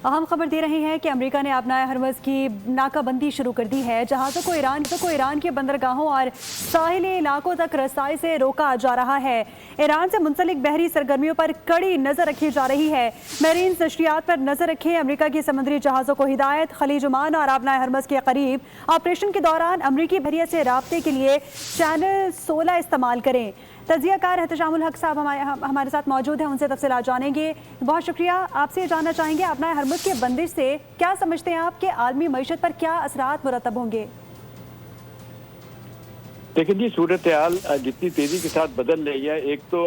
اہم خبر دے رہے ہیں کہ امریکہ نے آبنائے ہرمز کی ناکہ بندی شروع کر دی ہے۔ جہازوں کو ایران کے بندرگاہوں اور ساحلی علاقوں تک رسائی سے روکا جا رہا ہے۔ ایران سے منسلک بحری سرگرمیوں پر کڑی نظر رکھی جا رہی ہے۔ میرینز نشریات پر نظر رکھیں۔ امریکہ کی سمندری جہازوں کو ہدایت، خلیج عمان اور آبنائے ہرمز کے قریب آپریشن کے دوران امریکی بحریہ سے رابطے کے لیے چینل 16 استعمال کریں۔ تجزیہ کار احتشام الحق صاحب ہمارے ساتھ موجود ہیں، ان سے تفصیلات جانیں گے۔ بہت شکریہ۔ آپ سے جاننا چاہیں گے آبنائے ہرمز کے بندش سے کیا سمجھتے ہیں آپ کہ عالمی معیشت پر کیا اثرات مرتب ہوں گے؟ لیکن جی صورتحال جتنی تیزی کے ساتھ بدل رہی ہے، ایک تو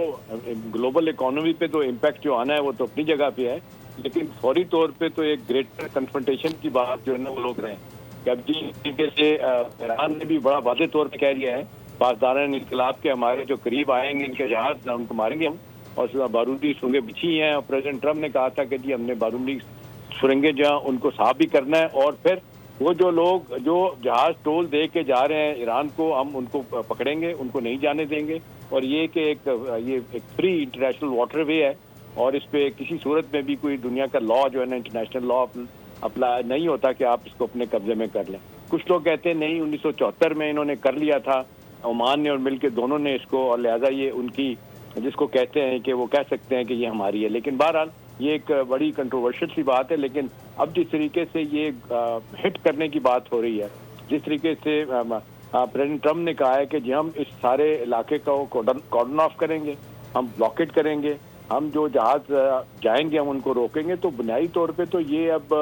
گلوبل اکانومی پہ تو امپیکٹ جو آنا ہے وہ تو اپنی جگہ پہ ہے، لیکن فوری طور پہ تو ایک گریٹر کنفرنٹیشن کی بات جو ہے نا وہ لوگ رہے ہیں کہ اب جی طریقے سے ایران نے بھی بڑا واضح طور پہ کہہ دیا ہے پاسداران انقلاب کے ہمارے جو قریب آئیں گے ان کے جہاز ان کو ماریں گے ہم، اور بارودی سرنگیں بچھی ہیں، اور پریزیڈنٹ ٹرمپ نے کہا تھا کہ جی ہم نے بارودی سرنگیں جو ہیں ان کو صاف بھی کرنا ہے، اور پھر وہ جو لوگ جو جہاز ٹول دے کے جا رہے ہیں ایران کو ہم ان کو پکڑیں گے، ان کو نہیں جانے دیں گے، اور یہ کہ ایک فری انٹرنیشنل واٹر وے ہے، اور اس پہ کسی صورت میں بھی کوئی دنیا کا لا جو ہے نا انٹرنیشنل لا اپلائی نہیں ہوتا کہ آپ اس کو اپنے قبضے میں کر لیں۔ کچھ لوگ کہتے ہیں نہیں 1974 میں انہوں نے کر لیا تھا، عمان نے اور مل کے دونوں نے اس کو، اور لہٰذا یہ ان کی جس کو کہتے ہیں کہ وہ کہہ سکتے ہیں کہ یہ ہماری ہے، لیکن بہرحال یہ ایک بڑی کنٹروورشل سی بات ہے۔ لیکن اب جس طریقے سے یہ ہٹ کرنے کی بات ہو رہی ہے، جس طریقے سے پریزیڈنٹ ٹرمپ نے کہا ہے کہ جی ہم اس سارے علاقے کو کارڈن آف کریں گے، ہم بلاکیٹ کریں گے، ہم جو جہاز جائیں گے ہم ان کو روکیں گے، تو بنیادی طور پہ تو یہ اب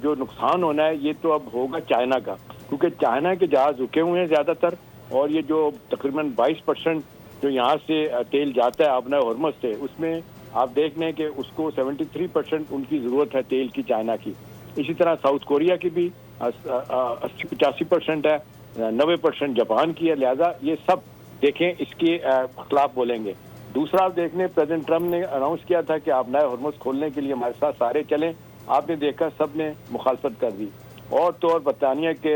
جو نقصان ہونا ہے یہ تو اب ہوگا چائنا کا، کیونکہ چائنا کے جہاز رکے ہوئے ہیں زیادہ تر، اور یہ جو تقریباً 22% جو یہاں سے تیل جاتا ہے آبنائے ہرمز سے، اس میں آپ دیکھ لیں کہ اس کو 73% ان کی ضرورت ہے تیل کی چائنا کی۔ اسی طرح ساؤتھ کوریا کی بھی 80-85% ہے، 90% جاپان کی ہے، لہذا یہ سب دیکھیں اس کے خلاف بولیں گے۔ دوسرا آپ دیکھ لیں پریزیڈنٹ ٹرمپ نے اناؤنس کیا تھا کہ آبنائے ہرمز کھولنے کے لیے ہمارے ساتھ سارے چلیں، آپ نے دیکھا سب نے مخالفت کر دی، اور تو اور برطانیہ کے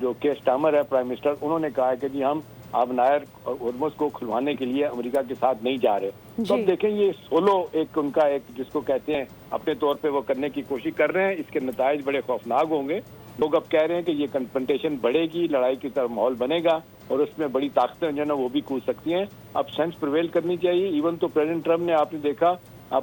جو کیئر سٹارمر ہے پرائم منسٹر، انہوں نے کہا کہ جی ہم آبنائے ہرمز کو کھلوانے کے لیے امریکہ کے ساتھ نہیں جا رہے۔ تو اب دیکھیں یہ سولو ایک ان کا ایک جس کو کہتے ہیں اپنے طور پہ وہ کرنے کی کوشش کر رہے ہیں، اس کے نتائج بڑے خوفناک ہوں گے۔ لوگ اب کہہ رہے ہیں کہ یہ کنفرنٹیشن بڑھے گی، لڑائی کی طرف ماحول بنے گا، اور اس میں بڑی طاقتیں جو ہے نا وہ بھی کود سکتی ہیں۔ اب سینس پریویل کرنی چاہیے۔ ایون تو پریزیڈنٹ ٹرمپ نے آپ نے دیکھا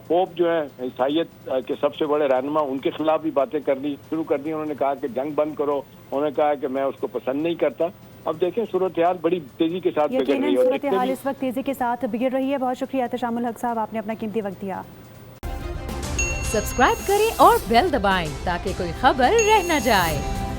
پوپ جو ہے عیسائیت کے سب سے بڑے رہنما، ان کے خلاف بھی باتیں کرنی شروع کر دی۔ انہوں نے کہا کہ جنگ بند کرو، انہوں نے کہا کہ میں اس کو پسند نہیں کرتا۔ اب دیکھیں صورتحال بڑی تیزی کے ساتھ بگڑ رہی ہے، صورتحال اس وقت تیزی کے ساتھ بگڑ رہی ہے۔ بہت شکریہ احتشام الحق صاحب، آپ نے اپنا قیمتی وقت دیا۔ سبسکرائب کریں اور بیل دبائیں تاکہ کوئی خبر رہ نہ جائے۔